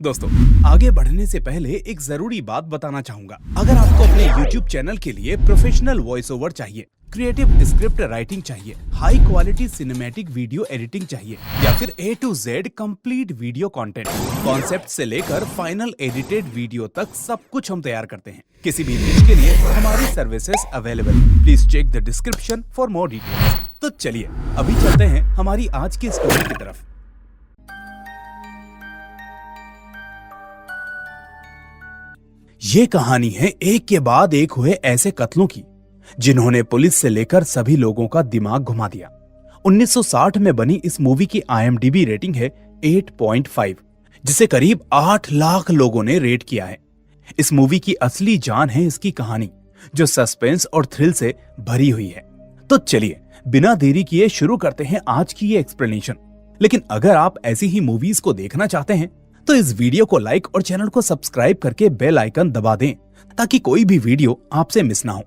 दोस्तों, आगे बढ़ने से पहले एक जरूरी बात बताना चाहूंगा। अगर आपको अपने YouTube चैनल के लिए प्रोफेशनल वॉइस ओवर चाहिए, क्रिएटिव स्क्रिप्ट राइटिंग चाहिए, high quality cinematic video editing चाहिए या फिर A to Z complete video content, concept से लेकर फाइनल एडिटेड वीडियो तक सब कुछ हम तैयार करते हैं। किसी भी नीश के लिए हमारी services available. Please check the description for more details. तो चलिए अभी चलते हैं हमारी आज की स्टोरी की तरफ। ये कहानी है एक के बाद एक हुए ऐसे कत्लों की जिन्होंने पुलिस से लेकर सभी लोगों का दिमाग घुमा दिया। 1960 में बनी इस मूवी की IMDb रेटिंग है 8.5, जिसे करीब 8 लाख लोगों ने रेट किया है। इस मूवी की असली जान है इसकी कहानी, जो सस्पेंस और थ्रिल से भरी हुई है। तो चलिए बिना देरी किए शुरू करते हैं आज की ये एक्सप्लेनेशन। लेकिन अगर आप ऐसी ही मूवीज को देखना चाहते हैं तो इस वीडियो को लाइक और चैनल को सब्सक्राइब करके बेल आइकन दबा दें ताकि कोई भी वीडियो आपसे मिस ना हो।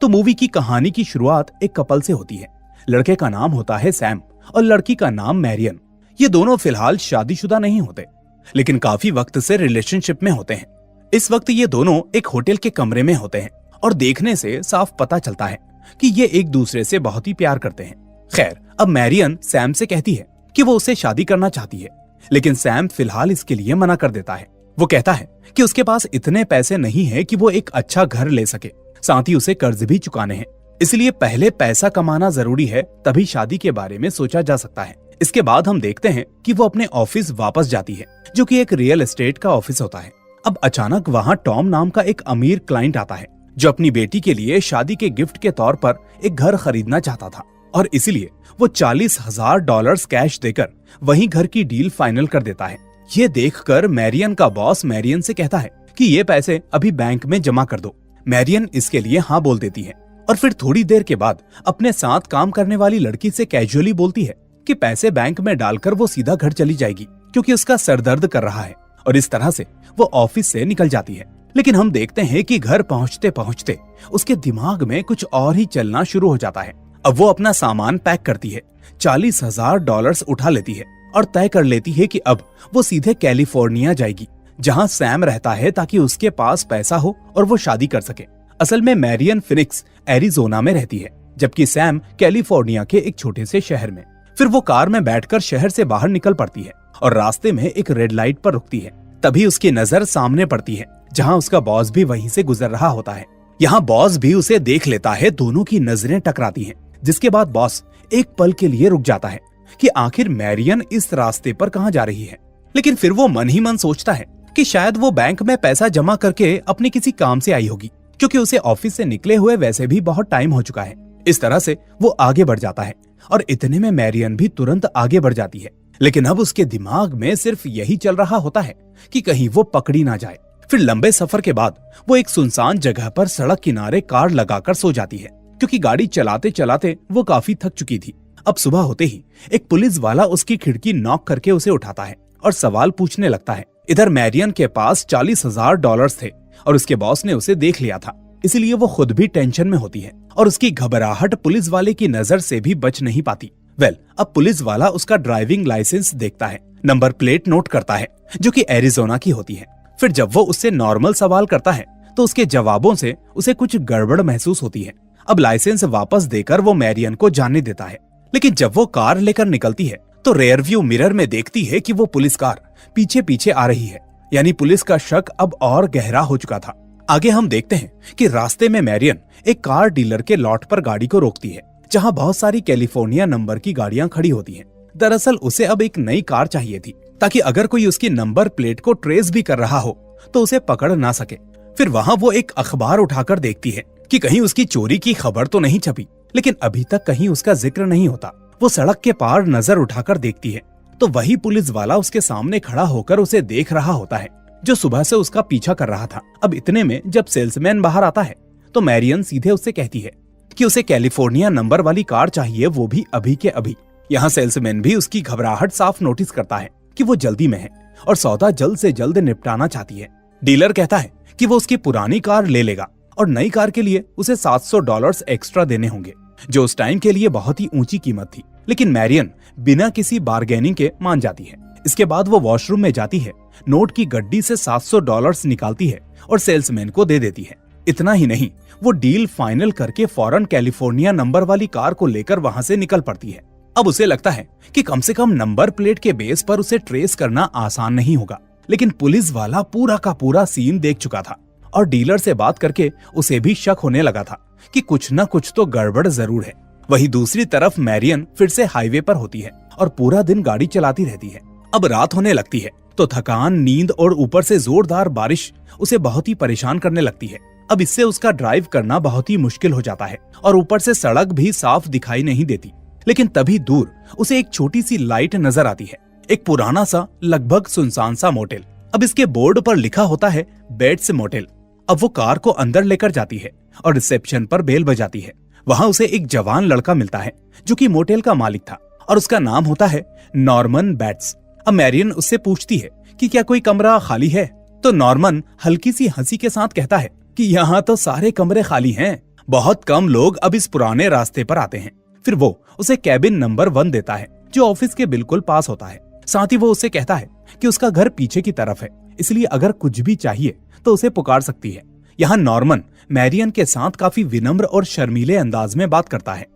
तो मूवी की कहानी की शुरुआत एक कपल से होती है। लड़के का नाम होता है सैम और लड़की का नाम मैरियन। ये दोनों फिलहाल शादीशुदा नहीं होते, लेकिन काफी वक्त से रिलेशनशिप में होते हैं। इस वक्त ये दोनों एक होटल के कमरे में होते हैं और देखने से साफ पता चलता है कि ये एक दूसरे से बहुत ही प्यार करते हैं। खैर, अब मैरियन सैम से कहती है कि वो उससे शादी करना चाहती है, लेकिन सैम फिलहाल इसके लिए मना कर देता है। वो कहता है कि उसके पास इतने पैसे नहीं है कि वो एक अच्छा घर ले सके, साथ ही उसे कर्ज भी चुकाने हैं। इसलिए पहले पैसा कमाना जरूरी है, तभी शादी के बारे में सोचा जा सकता है। इसके बाद हम देखते हैं कि वो अपने ऑफिस वापस जाती है, जो कि एक रियल एस्टेट का ऑफिस होता है। अब अचानक वहाँ टॉम नाम का एक अमीर क्लाइंट आता है, जो अपनी बेटी के लिए शादी के गिफ्ट के तौर पर एक घर खरीदना चाहता था और इसलिए वो $40,000 कैश देकर वहीं घर की डील फाइनल कर देता है। ये देखकर मैरियन का बॉस मैरियन से कहता है कि ये पैसे अभी बैंक में जमा कर दो। मैरियन इसके लिए हाँ बोल देती है और फिर थोड़ी देर के बाद अपने साथ काम करने वाली लड़की से कैजुअली बोलती है कि पैसे बैंक में डालकर वो सीधा घर चली जाएगी, क्योंकि उसका सर दर्द कर रहा है। और इस तरह से वो ऑफिस से निकल जाती है। लेकिन हम देखते हैं कि घर पहुंचते पहुंचते उसके दिमाग में कुछ और ही चलना शुरू हो जाता है। अब वो अपना सामान पैक करती है, $40,000 उठा लेती है और तय कर लेती है कि अब वो सीधे कैलिफोर्निया जाएगी, जहां सैम रहता है, ताकि उसके पास पैसा हो और वो शादी कर सके। असल में मैरियन फिनिक्स एरिजोना में रहती है, जबकि सैम कैलिफोर्निया के एक छोटे से शहर में। फिर वो कार में बैठकर शहर से बाहर निकल पड़ती है और रास्ते में एक रेड लाइट पर रुकती है। तभी उसकी नजर सामने पड़ती है, जहाँ उसका बॉस भी वहीं से गुजर रहा होता है। यहाँ बॉस भी उसे देख लेता है, दोनों की नजरें टकराती हैं, जिसके बाद बॉस एक पल के लिए रुक जाता है कि आखिर मैरियन इस रास्ते पर कहाँ जा रही है। लेकिन फिर वो मन ही मन सोचता है कि शायद वो बैंक में पैसा जमा करके अपने किसी काम से आई होगी, क्योंकि उसे ऑफिस से निकले हुए वैसे भी बहुत टाइम हो चुका है। इस तरह से वो आगे बढ़ जाता है और इतने में मैरियन भी तुरंत आगे बढ़ जाती है। लेकिन अब उसके दिमाग में सिर्फ यही चल रहा होता है कि कहीं वो पकड़ी ना जाए। फिर लंबे सफर के बाद वो एक सुनसान जगह पर सड़क किनारे कार लगाकर सो जाती है, क्योंकि गाड़ी चलाते चलाते वो काफी थक चुकी थी। अब सुबह होते ही एक पुलिस वाला उसकी खिड़की नॉक करके उसे उठाता है और सवाल पूछने लगता है। इधर मैरियन के पास $40,000 थे और उसके बॉस ने उसे देख लिया था, इसलिए वो खुद भी टेंशन में होती है और उसकी घबराहट पुलिस वाले की नजर से भी बच नहीं पाती। अब पुलिस वाला उसका ड्राइविंग लाइसेंस देखता है, नंबर प्लेट नोट करता है, जो कि एरिजोना की होती है। फिर जब वो उससे नॉर्मल सवाल करता है तो उसके जवाबों से उसे कुछ गड़बड़ महसूस होती है। अब लाइसेंस वापस देकर वो मैरियन को जाने देता है। लेकिन जब वो कार लेकर निकलती है तो रेयर व्यू मिरर में देखती है कि वो पुलिस कार पीछे पीछे आ रही है, यानी पुलिस का शक अब और गहरा हो चुका था। आगे हम देखते हैं कि रास्ते में मैरियन एक कार डीलर के लॉट पर गाड़ी को रोकती है, जहां बहुत सारी कैलिफोर्निया नंबर की गाड़ियां खड़ी होती हैं। दरअसल उसे अब एक नई कार चाहिए थी, ताकि अगर कोई उसकी नंबर प्लेट को ट्रेस भी कर रहा हो तो उसे पकड़ ना सके। फिर वहां वो एक अखबार उठाकर देखती है कि कहीं उसकी चोरी की खबर तो नहीं छपी, लेकिन अभी तक कहीं उसका जिक्र नहीं होता। वो सड़क के पार नजर उठाकर देखती है तो वही पुलिस वाला उसके सामने खड़ा होकर उसे देख रहा होता है, जो सुबह से उसका पीछा कर रहा था। अब इतने में जब सेल्समैन बाहर आता है तो मैरियन सीधे उससे कहती है कि उसे कैलिफोर्निया नंबर वाली कार चाहिए, वो भी अभी के अभी। यहाँ सेल्समैन भी उसकी घबराहट साफ नोटिस करता है कि वो जल्दी में है और सौदा जल्द से जल्द निपटाना चाहती है। डीलर कहता है कि वो उसकी पुरानी कार ले लेगा और नई कार के लिए उसे $700 एक्स्ट्रा देने होंगे, जो उस टाइम के लिए बहुत ही ऊंची कीमत थी। लेकिन मैरियन बिना किसी बार्गेनिंग के मान जाती है। इसके बाद वो वॉशरूम में जाती है, नोट की गड्डी से $700 निकालती है और सेल्समैन को दे देती है। इतना ही नहीं, वो डील फाइनल करके फौरन कैलिफोर्निया नंबर वाली कार को लेकर वहां से निकल पड़ती है। अब उसे लगता है कि कम से कम नंबर प्लेट के बेस पर उसे ट्रेस करना आसान नहीं होगा, लेकिन पुलिस वाला पूरा का पूरा सीन देख चुका था और डीलर से बात करके उसे भी शक होने लगा था कि कुछ न कुछ तो गड़बड़ जरूर है। वहीं दूसरी तरफ मैरियन फिर से हाईवे पर होती है और पूरा दिन गाड़ी चलाती रहती है। अब रात होने लगती है तो थकान, नींद और ऊपर से जोरदार बारिश उसे बहुत ही परेशान करने लगती है। अब इससे उसका ड्राइव करना बहुत ही मुश्किल हो जाता है और ऊपर से सड़क भी साफ दिखाई नहीं देती। लेकिन तभी दूर उसे एक छोटी सी लाइट नजर आती है, एक पुराना सा लगभग सुनसान सा मोटेल। अब इसके बोर्ड पर लिखा होता है बेड्स मोटेल। अब वो कार को अंदर लेकर जाती है और रिसेप्शन पर बेल बजाती है। वहां उसे एक जवान लड़का मिलता है जो कि मोटेल का मालिक था और उसका नाम होता है नॉर्मन बैट्स। अब मैरियन उससे पूछती है कि क्या कोई कमरा खाली है, तो नॉर्मन हल्की सी हंसी के साथ कहता है कि यहाँ तो सारे कमरे खाली हैं, बहुत कम लोग अब इस पुराने रास्ते पर आते हैं। फिर वो उसे कैबिन नंबर 1 देता है जो ऑफिस के बिल्कुल पास होता है। साथ ही वो उससे कहता है कि उसका घर पीछे की तरफ है, इसलिए अगर कुछ भी चाहिए तो उसे पुकार सकती है। यहाँ नॉर्मन मैरियन के साथ काफी विनम्र और शर्मीले अंदाज में बात करता है।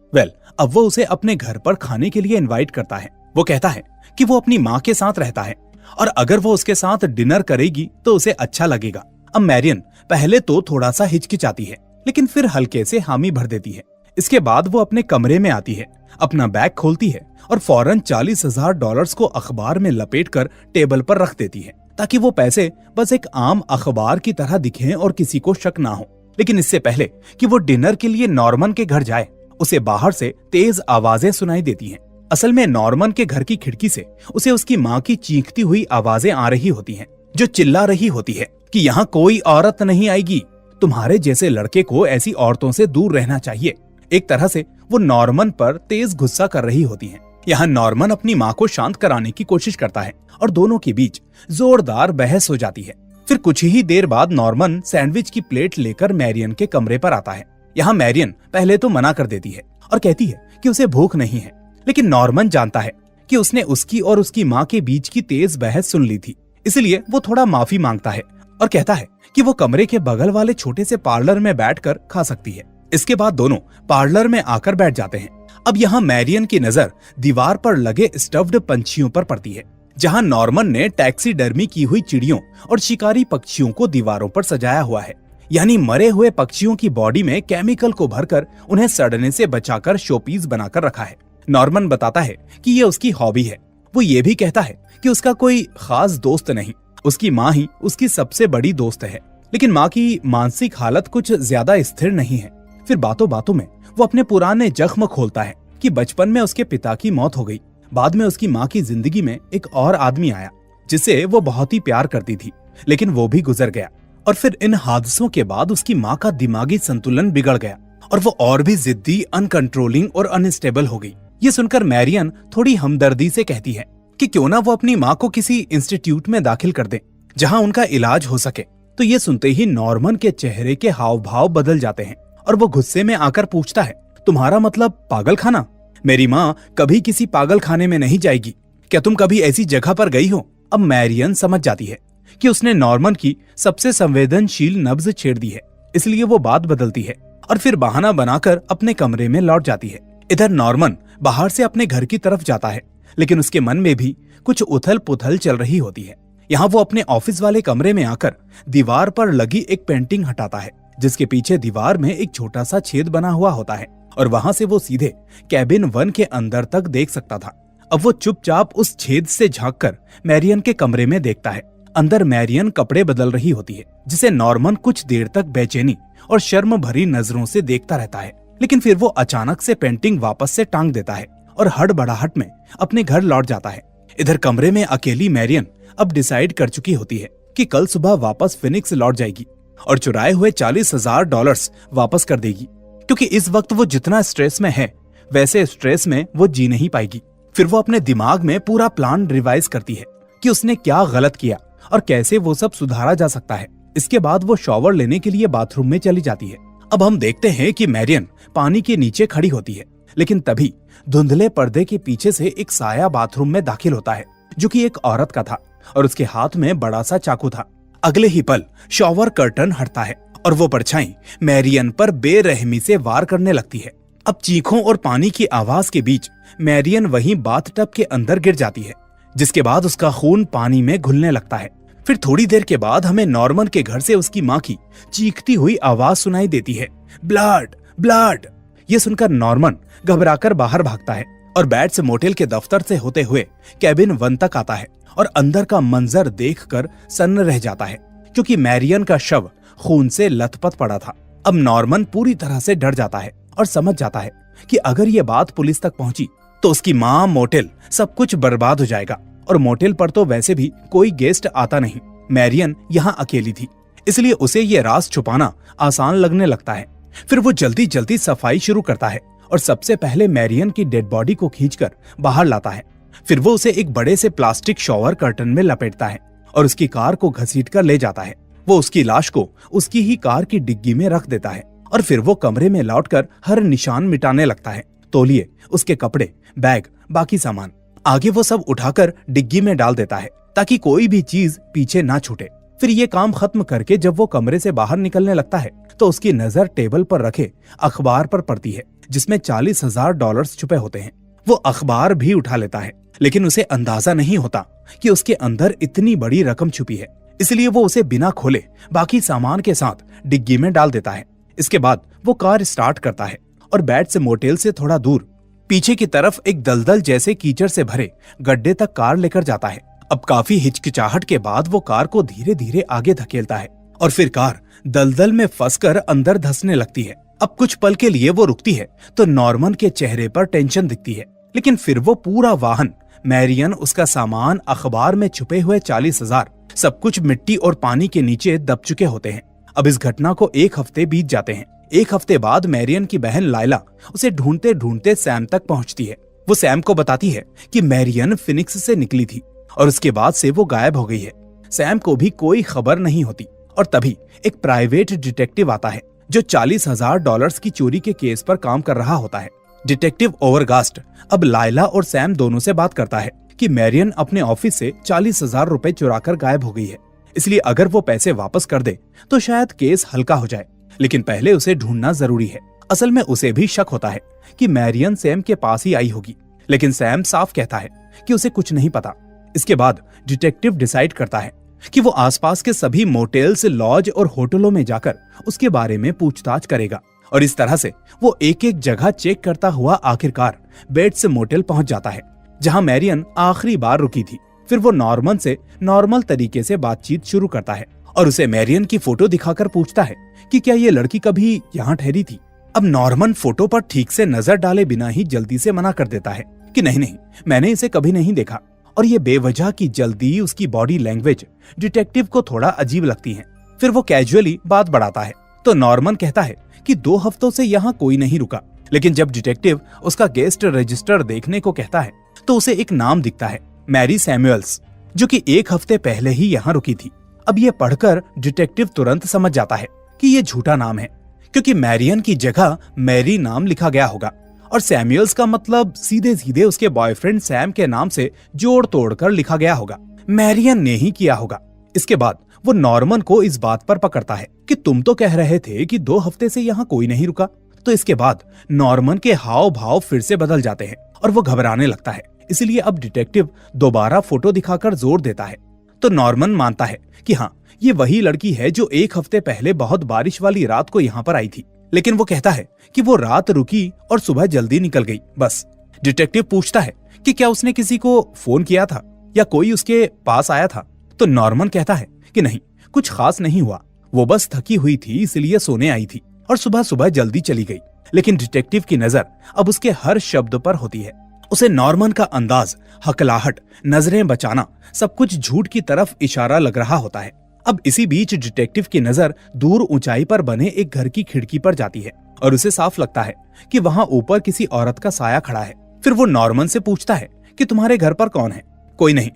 अब वो उसे अपने घर पर खाने के लिए इनवाइट करता है। वो कहता है कि वो अपनी माँ के साथ रहता है और अगर वो उसके साथ डिनर करेगी तो उसे अच्छा लगेगा। अब मैरियन पहले तो थोड़ा सा हिचकिचाती है, लेकिन फिर हल्के से हामी भर देती है। इसके बाद वो अपने कमरे में आती है, अपना बैग खोलती है और फौरन $40,000 को अखबार में लपेटकर टेबल पर रख देती है ताकि वो पैसे बस एक आम अखबार की तरह दिखें और किसी को शक ना हो। लेकिन इससे पहले कि वो डिनर के लिए नॉर्मन के घर जाए, उसे बाहर से तेज आवाजें सुनाई देती हैं। असल में नॉर्मन के घर की खिड़की से उसे उसकी माँ की चीखती हुई आवाजें आ रही होती हैं, जो चिल्ला रही होती है कि यहाँ कोई औरत नहीं आएगी, तुम्हारे जैसे लड़के को ऐसी औरतों से दूर रहना चाहिए। एक तरह से वो नॉर्मन पर तेज गुस्सा कर रही होती हैं। यहाँ नॉर्मन अपनी माँ को शांत कराने की कोशिश करता है और दोनों के बीच जोरदार बहस हो जाती है। फिर कुछ ही देर बाद नॉर्मन सैंडविच की प्लेट लेकर मैरियन के कमरे पर आता है। यहाँ मैरियन पहले तो मना कर देती है और कहती है कि उसे भूख नहीं है, लेकिन नॉर्मन जानता है कि उसने उसकी और उसकी माँ के बीच की तेज बहस सुन ली थी, इसलिए वो थोड़ा माफी मांगता है और कहता है कि वो कमरे के बगल वाले छोटे से पार्लर में बैठकर खा सकती है। इसके बाद दोनों पार्लर में आकर बैठ जाते हैं। अब यहाँ मैरियन की नजर दीवार पर लगे स्टफ्ड पंछियों पर पड़ती है, जहाँ नॉर्मन ने टैक्सीडर्मी की हुई चिड़ियों और शिकारी पक्षियों को दीवारों पर सजाया हुआ है। यानी मरे हुए पक्षियों की बॉडी में केमिकल को भरकर उन्हें सड़ने से बचाकर शोपीस बनाकर रखा है। नॉर्मन बताता है कि ये उसकी हॉबी है। वो ये भी कहता है कि उसका कोई खास दोस्त नहीं, उसकी माँ ही उसकी सबसे बड़ी दोस्त है। लेकिन माँ की मानसिक हालत कुछ ज्यादा स्थिर नहीं है। फिर बातों बातों में वो अपने पुराने जख्म खोलता है कि बचपन में उसके पिता की मौत हो गई, बाद में उसकी माँ की जिंदगी में एक और आदमी आया जिसे वो बहुत ही प्यार करती थी, लेकिन वो भी गुजर गया। और फिर इन हादसों के बाद उसकी माँ का दिमागी संतुलन बिगड़ गया और वो और भी जिद्दी, अनकंट्रोलिंग और अनस्टेबल हो गई। ये सुनकर मैरियन थोड़ी हमदर्दी से कहती है कि क्यों ना वो अपनी माँ को किसी इंस्टीट्यूट में दाखिल कर दे जहाँ उनका इलाज हो सके। तो ये सुनते ही नॉर्मन के चेहरे के हाव भाव बदल जाते हैं और वो गुस्से में आकर पूछता है, तुम्हारा मतलब पागल खाना? मेरी माँ कभी किसी पागल खाने में नहीं जाएगी। क्या तुम कभी ऐसी जगह पर गई हो? अब मैरियन समझ जाती है कि उसने नॉर्मन की सबसे संवेदनशील नब्ज छेड़ दी है, इसलिए वो बात बदलती है और फिर बहाना बनाकर अपने कमरे में लौट जाती है। इधर नॉर्मन बाहर से अपने घर की तरफ जाता है, लेकिन उसके मन में भी कुछ उथल पुथल चल रही होती है। यहाँ वो अपने ऑफिस वाले कमरे में आकर दीवार पर लगी एक पेंटिंग हटाता है, जिसके पीछे दीवार में एक छोटा सा छेद बना हुआ होता है और वहां से वो सीधे कैबिन 1 के अंदर तक देख सकता था। अब वो चुपचाप उस छेद से झांककर मैरियन के कमरे में देखता है। अंदर मैरियन कपड़े बदल रही होती है, जिसे नॉर्मन कुछ देर तक बेचैनी और शर्म भरी नजरों से देखता रहता है। लेकिन फिर वो अचानक से पेंटिंग वापस से टांग देता है और हड़बड़ाहट में अपने घर लौट जाता है। इधर कमरे में अकेली मैरियन अब डिसाइड कर चुकी होती है कि कल सुबह वापस फिनिक्स लौट जाएगी और चुराए हुए $40,000 वापस कर देगी, क्योंकि इस वक्त वो जितना स्ट्रेस में है वैसे स्ट्रेस में वो जी नहीं पाएगी। फिर वो अपने दिमाग में पूरा प्लान रिवाइज करती है कि उसने क्या गलत किया और कैसे वो सब सुधारा जा सकता है। इसके बाद वो शॉवर लेने के लिए बाथरूम में चली जाती है। अब हम देखते हैं कि मैरियन पानी के नीचे खड़ी होती है, लेकिन तभी धुंधले पर्दे के पीछे से एक साया बाथरूम में दाखिल होता है जो कि एक औरत का था और उसके हाथ में बड़ा सा चाकू था। अगले ही पल शॉवर कर्टन हटता है और वो परछाई मैरियन पर बेरहमी से वार करने लगती है। अब चीखों और पानी की आवाज के बीच मैरियन वहीं बाथटब के अंदर गिर जाती है, जिसके बाद उसका खून पानी में घुलने लगता है। फिर थोड़ी देर के बाद हमें नॉर्मन के घर से उसकी माँ की चीखती हुई आवाज सुनाई देती है, ब्लड ब्लड। ये सुनकर नॉर्मन घबराकर बाहर भागता है और बैट्स मोटेल के दफ्तर से होते हुए कैबिन 1 तक आता है और अंदर का मंजर देखकर सन्न रह जाता है, क्योंकि मैरियन का शव खून से लथपथ पड़ा था। अब नॉर्मन पूरी तरह से डर जाता है और समझ जाता है कि अगर ये बात पुलिस तक पहुंची तो उसकी माँ, मोटेल सब कुछ बर्बाद हो जाएगा। और मोटेल पर तो वैसे भी कोई गेस्ट आता नहीं। मैरियन यहाँ अकेली थी, इसलिए उसे ये राज छुपाना आसान लगने लगता है। फिर वो जल्दी जल्दी सफाई शुरू करता है और सबसे पहले मैरियन की डेड बॉडी को खींचकर बाहर लाता है। फिर वो उसे एक बड़े से प्लास्टिक शॉवर कर्टन में लपेटता है और उसकी कार को घसीटकर ले जाता है। वो उसकी लाश को उसकी ही कार की डिग्गी में रख देता है और फिर वो कमरे में लौटकर हर निशान मिटाने लगता है, तौलिए, उसके कपड़े, बैग, बाकी सामान। आगे वो सब उठाकर डिग्गी में डाल देता है ताकि कोई भी चीज पीछे ना छूटे। फिर ये काम खत्म करके जब वो कमरे से बाहर निकलने लगता है तो उसकी नजर टेबल पर रखे अखबार पर पड़ती है, जिसमें $40,000 छुपे होते हैं। वो अखबार भी उठा लेता है, लेकिन उसे अंदाजा नहीं होता कि उसके अंदर इतनी बड़ी रकम छुपी है, इसलिए वो उसे बिना खोले बाकी सामान के साथ डिग्गी में डाल देता है। इसके बाद वो कार स्टार्ट करता है और बैट्स मोटेल से थोड़ा दूर पीछे की तरफ एक दलदल जैसे कीचड़ से भरे गड्ढे तक कार लेकर जाता है। अब काफी हिचकिचाहट के बाद वो कार को धीरे धीरे आगे धकेलता है और फिर कार दलदल में फंसकर अंदर धंसने लगती है। अब कुछ पल के लिए वो रुकती है तो नॉर्मन के चेहरे पर टेंशन दिखती है, लेकिन फिर वो पूरा वाहन, मैरियन, उसका सामान, अखबार में छुपे हुए 40,000 सब कुछ मिट्टी और पानी के नीचे दब चुके होते हैं। अब इस घटना को 1 हफ्ते बीत जाते हैं। 1 हफ्ते बाद मैरियन की बहन लायला उसे ढूंढते ढूंढते सैम तक पहुंचती है। वो सैम को बताती है कि मैरियन फिनिक्स से निकली थी और उसके बाद से वो गायब हो गई है। सैम को भी कोई खबर नहीं होती और तभी एक प्राइवेट डिटेक्टिव आता है जो $40,000 की चोरी के केस पर काम कर रहा होता है। डिटेक्टिव ओवरगास्ट अब लायला और सैम दोनों से बात करता है कि मैरियन अपने ऑफिस से $40,000 चुराकर गायब हो गई है, इसलिए अगर वो पैसे वापस कर दे तो शायद केस हल्का हो जाए, लेकिन पहले उसे ढूंढना जरूरी है। असल में उसे भी शक होता है कि मैरियन सैम के पास ही आई होगी, लेकिन सैम साफ कहता है कि उसे कुछ नहीं पता। इसके बाद डिटेक्टिव डिसाइड करता है कि वो आसपास के सभी मोटेल्स, लॉज और होटलों में जाकर उसके बारे में पूछताछ करेगा और इस तरह से वो एक एक जगह चेक करता हुआ आखिरकार बेट्स मोटेल पहुंच जाता है जहां मैरियन आखिरी बार रुकी थी। फिर वो नॉर्मन से नॉर्मल तरीके से बातचीत शुरू करता है और उसे मैरियन की फोटो दिखाकर पूछता है कि क्या ये लड़की कभी यहाँ ठहरी थी। अब नॉर्मन फोटो पर ठीक से नजर डाले बिना ही जल्दी से मना कर देता है कि नहीं नहीं, मैंने इसे कभी नहीं देखा। और ये बेवजह की जल्दी, उसकी बॉडी लैंग्वेज डिटेक्टिव को थोड़ा अजीब लगती है। फिर वो कैजुअली बात बढ़ाता है तो नॉर्मन कहता है कि 2 हफ्तों से यहाँ कोई नहीं रुका, लेकिन जब डिटेक्टिव उसका गेस्ट रजिस्टर देखने को कहता है तो उसे एक नाम दिखता है, मैरी सैमुअल्स, जो कि 1 हफ्ते पहले ही यहाँ रुकी थी। अब ये पढ़कर डिटेक्टिव तुरंत समझ जाता है कि ये झूठा नाम है, क्योंकि मैरियन की जगह मैरी नाम लिखा गया होगा और सैमुअल्स का मतलब सीधे सीधे उसके बॉयफ्रेंड सैम के नाम से जोड़ तोड़ कर लिखा गया होगा। मैरियन ने ही किया होगा। इसके बाद वो नॉर्मन को इस बात पर पकड़ता है कि तुम तो कह रहे थे कि 2 हफ्ते से यहाँ कोई नहीं रुका। तो इसके बाद नॉर्मन के हाव भाव फिर से बदल जाते हैं और वो घबराने लगता है। इसलिए अब डिटेक्टिव दोबारा फोटो दिखाकर जोर देता है तो नॉर्मन मानता है कि हाँ, ये वही लड़की है जो 1 हफ्ते पहले बहुत बारिश वाली रात को यहाँ पर आई थी, लेकिन वो कहता है कि वो रात रुकी और सुबह जल्दी निकल गई, बस। डिटेक्टिव पूछता है कि क्या उसने किसी को फोन किया था या कोई उसके पास आया था, तो नॉर्मन कहता है कि नहीं, कुछ खास नहीं हुआ, वो बस थकी हुई थी इसलिए सोने आई थी और सुबह सुबह जल्दी चली गई। लेकिन डिटेक्टिव की नजर अब उसके हर शब्द पर होती है। उसे नॉर्मन का अंदाज, हकलाहट, नजरें बचाना सब कुछ झूठ की तरफ इशारा लग रहा होता है। अब इसी बीच डिटेक्टिव की नजर दूर ऊंचाई पर बने एक घर की खिड़की पर जाती है और उसे साफ लगता है कि वहां ऊपर किसी औरत का साया खड़ा है। फिर वो नॉर्मन से पूछता है कि तुम्हारे घर पर कौन है? कोई नहीं,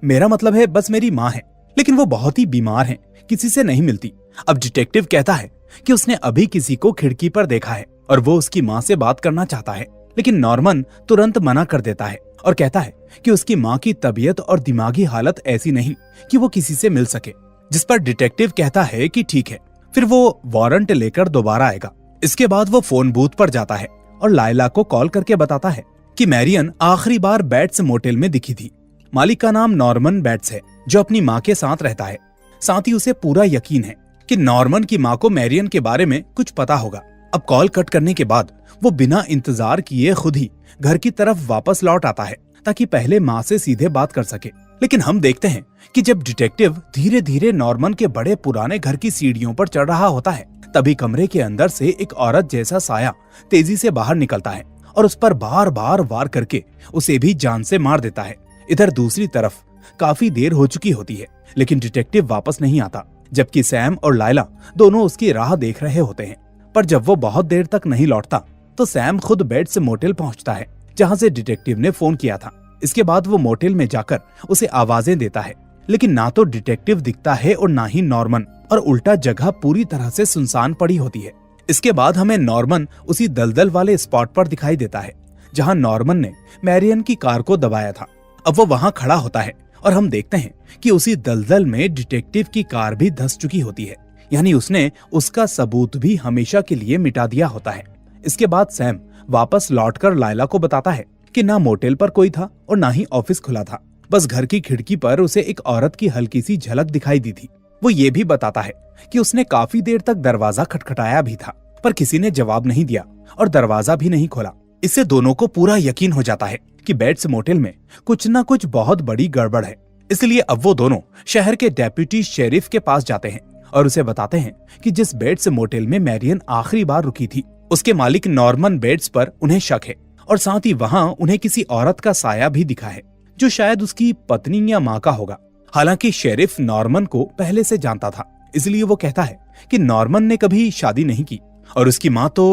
मेरा मतलब है बस मेरी माँ है, लेकिन वो बहुत ही बीमार है, किसी से नहीं मिलती। अब डिटेक्टिव कहता है कि उसने अभी किसी को खिड़की पर देखा है और वो उसकी माँ से बात करना चाहता है। लेकिन नॉर्मन तुरंत मना कर देता है और कहता है कि उसकी माँ की तबीयत और दिमागी हालत ऐसी नहीं कि वो किसी से मिल सके। जिस पर डिटेक्टिव कहता है कि ठीक है, फिर वो वारंट लेकर दोबारा आएगा। इसके बाद वो फोन बूथ पर जाता है और लायला को कॉल करके बताता है कि मैरियन आखिरी बार बैट्स मोटेल में दिखी थी। मालिक का नाम नॉर्मन बैट्स है, जो अपनी माँ के साथ रहता है। साथ ही उसे पूरा यकीन है कि नॉर्मन की माँ को मैरियन के बारे में कुछ पता होगा। अब कॉल कट करने के बाद वो बिना इंतजार किए खुद ही घर की तरफ वापस लौट आता है ताकि पहले माँ से सीधे बात कर सके। लेकिन हम देखते हैं कि जब डिटेक्टिव धीरे धीरे नॉर्मन के बड़े पुराने घर की सीढ़ियों पर चढ़ रहा होता है, तभी कमरे के अंदर से एक औरत जैसा साया तेजी से बाहर निकलता है और उस पर बार बार वार करके उसे भी जान से मार देता है। इधर दूसरी तरफ काफी देर हो चुकी होती है, लेकिन डिटेक्टिव वापस नहीं आता, जबकि सैम और लायला दोनों उसकी राह देख रहे होते हैं। पर जब वो बहुत देर तक नहीं लौटता तो सैम खुद बैट्स मोटेल पहुंचता है, जहां से डिटेक्टिव ने फोन किया था। इसके बाद वो मोटेल में जाकर उसे आवाजें देता है, लेकिन ना तो डिटेक्टिव दिखता है और ना ही नॉर्मन, और उल्टा जगह पूरी तरह से सुनसान पड़ी होती है। इसके बाद हमें नॉर्मन उसी दलदल वाले स्पॉट पर दिखाई देता है जहां नॉर्मन ने मैरियन की कार को दबाया था। अब वो वहां खड़ा होता है और हम देखते हैं कि उसी दलदल में डिटेक्टिव की कार भी धंस चुकी होती है, यानी उसने उसका सबूत भी हमेशा के लिए मिटा दिया होता है। इसके बाद सैम वापस लौटकर लायला को बताता है कि ना मोटेल पर कोई था और ना ही ऑफिस खुला था, बस घर की खिड़की पर उसे एक औरत की हल्की सी झलक दिखाई दी थी। वो ये भी बताता है कि उसने काफी देर तक दरवाजा खटखटाया भी था, पर किसी ने जवाब नहीं दिया और दरवाजा भी नहीं खोला। इससे दोनों को पूरा यकीन हो जाता है कि बैट्स मोटेल में कुछ न कुछ बहुत बड़ी गड़बड़ है। इसलिए अब वो दोनों शहर के डेप्यूटी शेरिफ के पास जाते हैं और उसे बताते हैं कि जिस बैट्स मोटेल में मैरियन आखिरी बार रुकी थी, उसके मालिक नॉर्मन बैट्स पर उन्हें शक है, और साथ ही वहाँ उन्हें किसी औरत का साया भी दिखा है, जो शायद उसकी पत्नी या माँ का होगा। हालांकि शेरिफ नॉर्मन को पहले से जानता था, इसलिए वो कहता है कि नॉर्मन ने कभी शादी नहीं की और उसकी माँ तो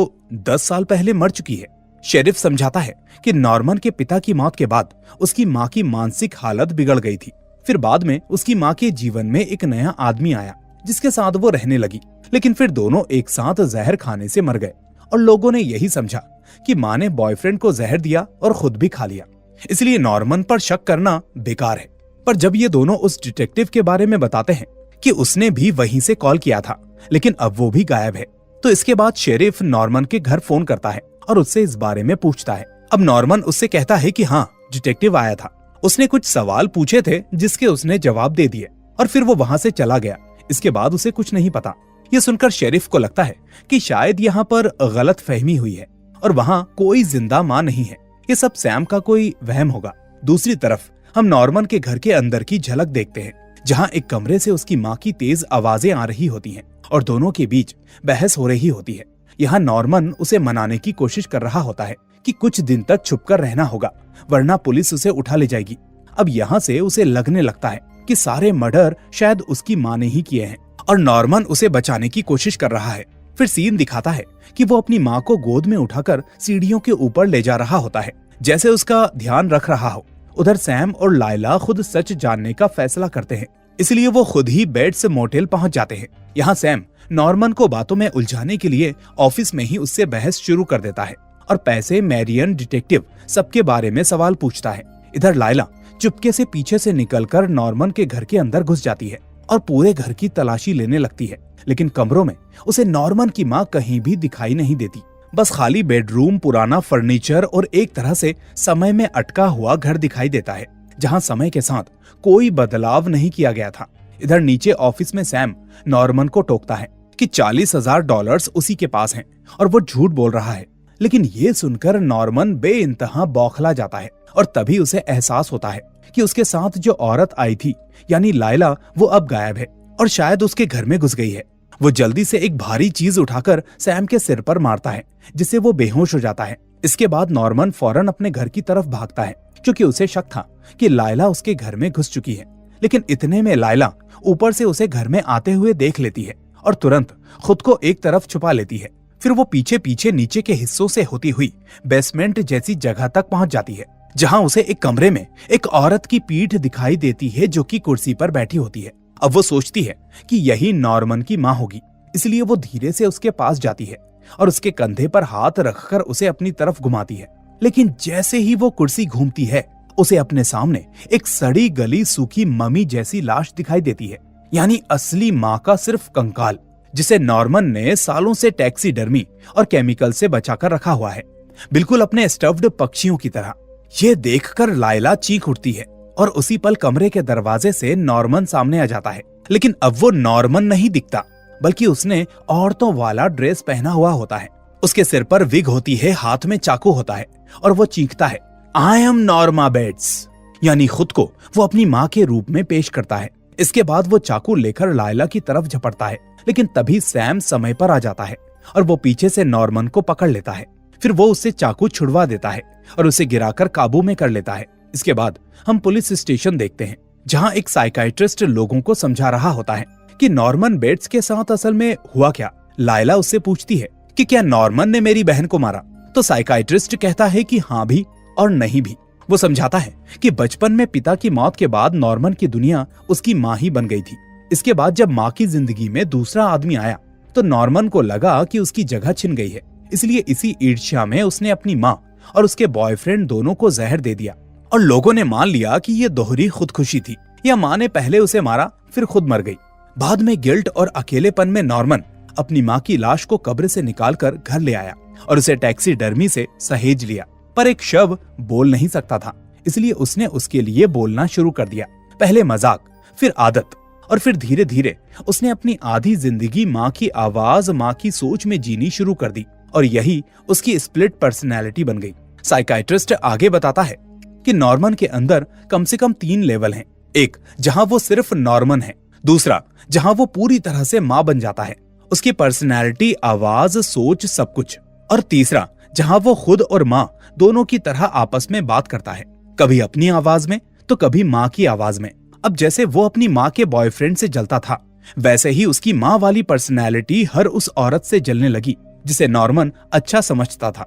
10 साल पहले मर चुकी है। शेरिफ समझाता है कि नॉर्मन के पिता की मौत के बाद उसकी माँ की मानसिक हालत बिगड़ गई थी। फिर बाद में उसकी माँ के जीवन में एक नया आदमी आया जिसके साथ वो रहने लगी, लेकिन फिर दोनों एक साथ जहर खाने से मर गए और लोगों ने यही समझा कि माँ ने बॉयफ्रेंड को जहर दिया और खुद भी खा लिया, इसलिए नॉर्मन पर शक करना बेकार है। पर जब ये दोनों उस डिटेक्टिव के बारे में बताते हैं कि उसने भी वहीं से कॉल किया था, लेकिन अब वो भी गायब है, तो इसके बाद शेरिफ नॉर्मन के घर फोन करता है और उससे इस बारे में पूछता है। अब नॉर्मन उससे कहता है कि हाँ, डिटेक्टिव आया था, उसने कुछ सवाल पूछे थे जिसके उसने जवाब दे दिए और फिर वो वहां से चला गया। इसके बाद उसे कुछ नहीं पता। ये सुनकर शेरिफ को लगता है कि शायद यहाँ पर गलत फहमी हुई है और वहाँ कोई जिंदा माँ नहीं है, ये सब सैम का कोई वहम होगा। दूसरी तरफ हम नॉर्मन के घर के अंदर की झलक देखते हैं, जहाँ एक कमरे से उसकी माँ की तेज आवाजें आ रही होती हैं और दोनों के बीच बहस हो रही होती है। यहाँ नॉर्मन उसे मनाने की कोशिश कर रहा होता है कि कुछ दिन तक छुपकर रहना होगा, वरना पुलिस उसे उठा ले जाएगी। अब यहाँ से उसे लगने लगता है कि सारे मर्डर शायद उसकी माँ ने ही किए हैं और नॉर्मन उसे बचाने की कोशिश कर रहा है। फिर सीन दिखाता है कि वो अपनी माँ को गोद में उठाकर सीढ़ियों के ऊपर ले जा रहा होता है, जैसे उसका ध्यान रख रहा हो। उधर सैम और लायला खुद सच जानने का फैसला करते हैं, इसलिए वो खुद ही बैट्स मोटेल पहुंच जाते हैं। यहाँ सैम नॉर्मन को बातों में उलझाने के लिए ऑफिस में ही उससे बहस शुरू कर देता है और पैसे, मैरियन, डिटेक्टिव सबके बारे में सवाल पूछता है। इधर लायला चुपके से पीछे से निकलकर नॉर्मन के घर के अंदर घुस जाती है और पूरे घर की तलाशी लेने लगती है, लेकिन कमरों में उसे नॉर्मन की माँ कहीं भी दिखाई नहीं देती। बस खाली बेडरूम, पुराना फर्नीचर और एक तरह से समय में अटका हुआ घर दिखाई देता है, जहाँ समय के साथ कोई बदलाव नहीं किया गया था। इधर नीचे ऑफिस में सैम नॉर्मन को टोकता है कि $40,000 उसी के पास हैं और वो झूठ बोल रहा है, लेकिन ये सुनकर नॉर्मन बेइंतहा बौखला जाता है और तभी उसे एहसास होता है कि उसके साथ जो औरत आई थी यानी लायला, वो अब गायब है और शायद उसके घर में घुस गई है। वो जल्दी से एक भारी चीज उठाकर सैम के सिर पर मारता है, जिससे वो बेहोश हो जाता है। इसके बाद नॉर्मन फौरन अपने घर की तरफ भागता है, क्योंकि उसे शक था कि लायला उसके घर में घुस चुकी है। लेकिन इतने में लायला ऊपर से उसे घर में आते हुए देख लेती है और तुरंत खुद को एक तरफ छुपा लेती है। फिर वो पीछे पीछे नीचे के हिस्सों से होती हुई बेसमेंट जैसी जगह तक पहुंच जाती है, जहां उसे एक कमरे में एक औरत की पीठ दिखाई देती है जो कि कुर्सी पर बैठी होती है। अब वो सोचती है कि यही नॉर्मन की माँ होगी, इसलिए वो धीरे से उसके पास जाती है और उसके कंधे पर हाथ रखकर उसे अपनी तरफ घुमाती है। लेकिन जैसे ही वो कुर्सी घूमती है, उसे अपने सामने एक सड़ी गली सूखी मम्मी जैसी लाश दिखाई देती है, यानी असली माँ का सिर्फ कंकाल, जिसे नॉर्मन ने सालों से टैक्सीडर्मी और केमिकल से बचाकर रखा हुआ है, बिल्कुल अपने स्टफ्ड पक्षियों की तरह। ये देखकर लायला चीख उठती है और उसी पल कमरे के दरवाजे से नॉर्मन सामने आ जाता है। लेकिन अब वो नॉर्मन नहीं दिखता, बल्कि उसने औरतों वाला ड्रेस पहना हुआ होता है। उसके सिर पर विग होती है, हाथ में चाकू होता है और वो चीखता है, आई एम नॉर्मा बेट्स, यानी खुद को वो अपनी माँ के रूप में पेश करता है। इसके बाद वो चाकू लेकर लायला की तरफ झपटता है, लेकिन तभी सैम समय पर आ जाता है और वो पीछे से नॉर्मन को पकड़ लेता है। फिर वो उससे चाकू छुड़वा देता है और उसे गिराकर काबू में कर लेता है। इसके बाद हम पुलिस स्टेशन देखते हैं, जहाँ एक साइकाइट्रिस्ट लोगों को समझा रहा होता है कि नॉर्मन बेट्स के साथ असल में हुआ क्या। लायला उससे पूछती है कि क्या नॉर्मन ने मेरी बहन को मारा, तो साइकाइट्रिस्ट कहता है कि हाँ भी और नहीं भी। वो समझाता है कि बचपन में पिता की मौत के बाद नॉर्मन की दुनिया उसकी माँ ही बन गई थी। इसके बाद जब माँ की जिंदगी में दूसरा आदमी आया तो नॉर्मन को लगा कि उसकी जगह छिन गई है, इसलिए इसी ईर्ष्या में उसने अपनी माँ और उसके बॉयफ्रेंड दोनों को जहर दे दिया और लोगों ने मान लिया कि ये दोहरी खुदकुशी थी, या माँ ने पहले उसे मारा फिर खुद मर गई। बाद में गिल्ट और अकेलेपन में नॉर्मन अपनी माँ की लाश को कब्र से निकालकर घर ले आया और उसे टैक्सीडर्मी से सहेज लिया। पर एक शव बोल नहीं सकता था, इसलिए उसने उसके लिए बोलना शुरू कर दिया। पहले मजाक, फिर आदत और फिर धीरे धीरे उसने अपनी आधी जिंदगी माँ की आवाज, माँ की सोच में जीनी शुरू कर दी और यही उसकी स्प्लिट पर्सनैलिटी बन गई। साइकाइट्रिस्ट आगे बताता है कि नॉर्मन के अंदर कम से कम 3 लेवल हैं। एक जहां वो सिर्फ नॉर्मन है, दूसरा जहां वो पूरी तरह से माँ बन जाता है, उसकी पर्सनैलिटी, आवाज, सोच सब कुछ, और तीसरा जहां वो खुद और माँ दोनों की तरह आपस में बात करता है, कभी अपनी आवाज में तो कभी माँ की आवाज में। अब जैसे वो अपनी माँ के बॉयफ्रेंड से जलता था, वैसे ही उसकी माँ वाली पर्सनैलिटी हर उस औरत से जलने लगी जिसे नॉर्मन अच्छा समझता था।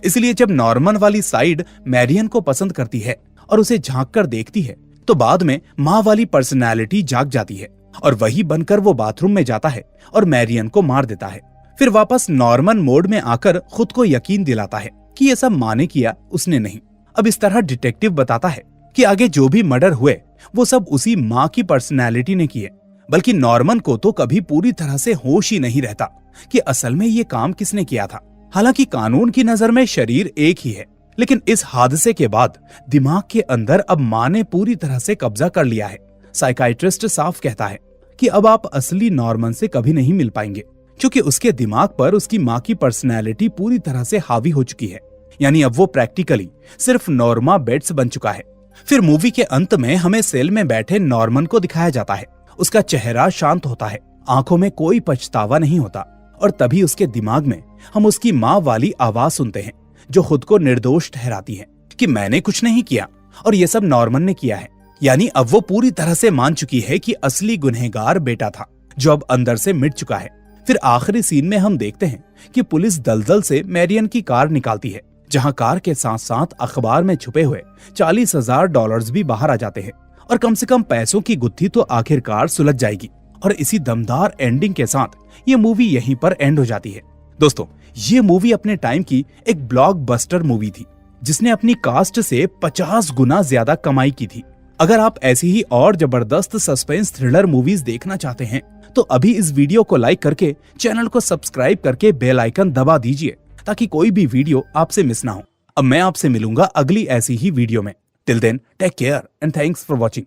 इसलिए जब नॉर्मन वाली साइड मैरियन को पसंद करती है और उसे झांक कर देखती है, तो बाद में माँ वाली पर्सनैलिटी जाग जाती है और वही बनकर वो बाथरूम में जाता है और मैरियन को मार देता है। फिर वापस नॉर्मन मोड में आकर खुद को यकीन दिलाता है कि ये सब माँ ने किया, उसने नहीं। अब इस तरह डिटेक्टिव बताता है कि आगे जो भी मर्डर हुए वो सब उसी माँ की पर्सनैलिटी ने किए, बल्कि नॉर्मन को तो कभी पूरी तरह से होश ही नहीं रहता कि असल में ये काम किसने किया था। हालांकि कानून की नजर में शरीर एक ही है, लेकिन इस हादसे के बाद दिमाग के अंदर अब माँ ने पूरी तरह से कब्जा कर लिया है। साइकाइट्रिस्ट साफ कहता है कि अब आप असली नॉर्मन से कभी नहीं मिल पाएंगे, क्योंकि उसके दिमाग पर उसकी माँ की पर्सनैलिटी पूरी तरह से हावी हो चुकी है, यानी अब वो प्रैक्टिकली सिर्फ नॉर्मा बेट्स बन चुका है। फिर मूवी के अंत में हमें सेल में बैठे नॉर्मन को दिखाया जाता है। उसका चेहरा शांत होता है, आंखों में कोई पछतावा नहीं होता, और तभी उसके दिमाग में हम उसकी माँ वाली आवाज सुनते हैं जो खुद को निर्दोष ठहराती है कि मैंने कुछ नहीं किया और ये सब नॉर्मन ने किया है। यानी अब वो पूरी तरह से मान चुकी है कि असली गुनहगार बेटा था, जो अब अंदर से मिट चुका है। फिर आखिरी सीन में हम देखते हैं कि पुलिस दलदल से मैरियन की कार निकालती है, जहां कार के साथ साथ अखबार में छुपे हुए $40,000 भी बाहर आ जाते हैं और कम से कम पैसों की गुत्थी तो आखिरकार सुलझ जाएगी। और इसी दमदार एंडिंग के साथ ये मूवी यहीं पर एंड हो जाती है। दोस्तों, ये मूवी अपने टाइम की एक ब्लॉकबस्टर मूवी थी, जिसने अपनी कास्ट से 50 गुना ज्यादा कमाई की थी। अगर आप ऐसी ही और जबरदस्त सस्पेंस थ्रिलर मूवीज देखना चाहते हैं तो अभी इस वीडियो को लाइक करके चैनल को सब्सक्राइब करके बेल आइकन दबा दीजिए, ताकि कोई भी वीडियो आपसे मिस ना हो। अब मैं आपसे मिलूंगा अगली ऐसी ही वीडियो में। Till then take care and thanks for watching.